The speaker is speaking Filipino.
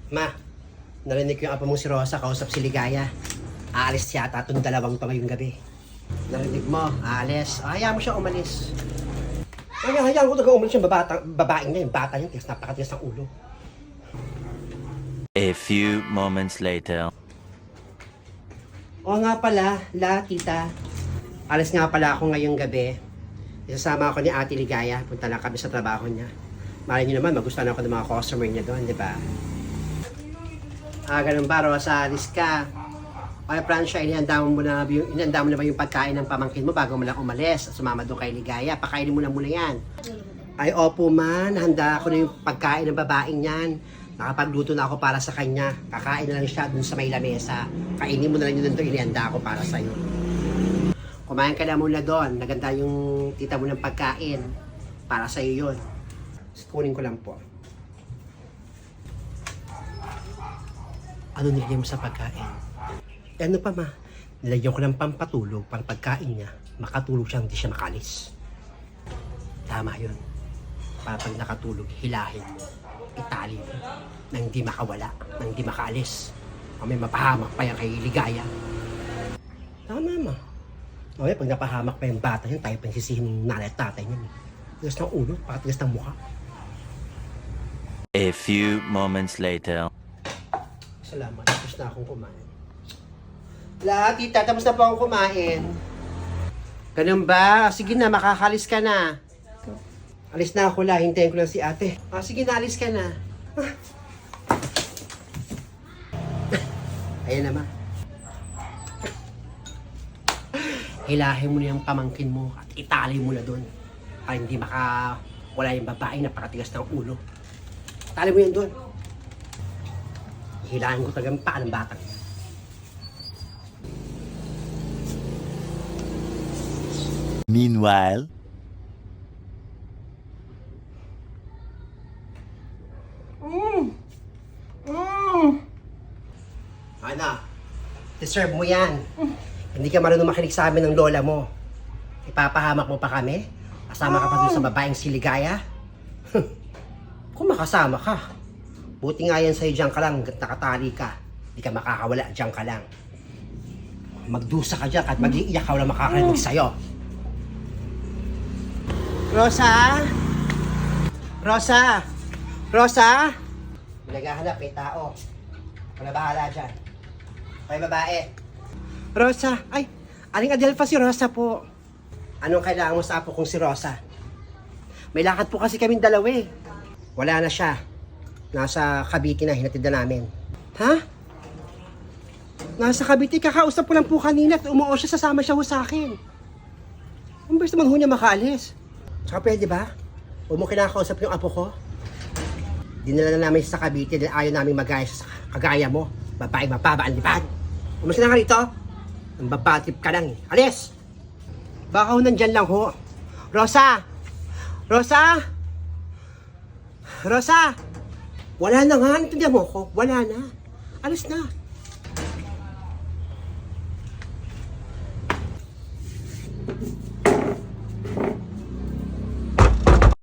Ma, narinig ko yung apa mong si Rosa kausap si Ligaya. Aalis yata itong dalawang to ngayong gabi. Narinig mo, aalis. Hayaan mo siya umalis. Hayaan ko talaga umalis yung babaeng niya, yung bata niya. Napakatigas ng ulo. A few moments later. Oo nga pala, tita. Alis nga pala ako ngayong gabi. Isasama ako ni Ate Ligaya. Punta lang kami sa trabaho niya. Malay niyo naman, magustuhan ako ng mga customer niya doon, di ba? Ganun ba, Rosa? Alis ka. Ay, Francia, inihanda mo na ba yung pagkain ng pamangkin mo bago mo lang umalis? Sumama doon kay Ligaya. Pakainin mo na muna yan. Ay, opo man. Handa ako na yung pagkain ng babaeng yan. Nakapagluto na ako para sa kanya. Kakain na lang siya dun sa may lamesa. Kainin mo na lang yun doon. Inihanda ako para sa'yo. Kumain ka na muna doon. Naganda yung tita mo ng pagkain. Para sa'yo yun. Kunin ko lang po. Ano nilagyan mo sa pagkain? Ano pa ma? Nilagyan ko ng pampatulog para pagkain niya. Makatulog siya, hindi siya makalis. Tama yun. Para pag nakatulog, hilahin mo. Itali mo. Nang hindi makawala. Nang hindi makaalis. O may mapahamak pa yan kay Ligaya. Tama ma. O pag napahamak pa yung bata yan, tayo pa yung sisihin ng nanay at tatay niya. Tigas ng ulo, pakatigas ng mukha. A few moments later. Salamat, tapos na akong kumain. Tita, tapos na po akong kumain. Ganun ba? Sige na, makakalis ka na. Alis na ako hintayin ko lang si ate. Sige na, alis ka na. Ayan naman. Hilahin mo na yung pamangkin mo at itali mo na doon. Para hindi wala yung babae na pakatigas ng ulo. Tali mo yan doon. Hilahin ko talagang paa ng batang. Meanwhile. Ano? Deserve mo yan. Hindi ka marunong makinig sa amin ng lola mo. Ipapahamak mo pa kami? Kasama ka pa dun sa babaeng si Ligaya? Kung makasama ka. Buti nga yan sa'yo, diyan ka lang, nakatali ka. Hindi ka makakawala, diyan ka lang. Magdusa ka dyan at mag-iiyak ka, wala makakarinig sa'yo. Rosa? Rosa? Rosa? May naghahanap, may tao. Wala bahala dyan. May babae. Rosa, ay, aling Adelfa si Rosa po. Anong kailangan mo sa apo kong si Rosa? May lakad po kasi kaming dalawa eh. Wala na siya. Nasa Cavite na, hinatid na namin. Ha? Nasa Cavite, kakausap ko lang po kanina at umuo siya, sasama siya ho sa akin. Ang best naman ho niya makaalis. Tsaka pwede ba? Huwag mo kinakausap yung apo ko. Dinala na namin siya sa Cavite dahil ayaw namin magaya sa kagaya mo. Babae mababa ang lipad. Umalis na nga rito. Ang babatip ka lang eh. Alis! Baka ho nandyan lang ho. Rosa! Rosa! Rosa! Wala na nga. Natindihan mo ko. Wala na. Alis na.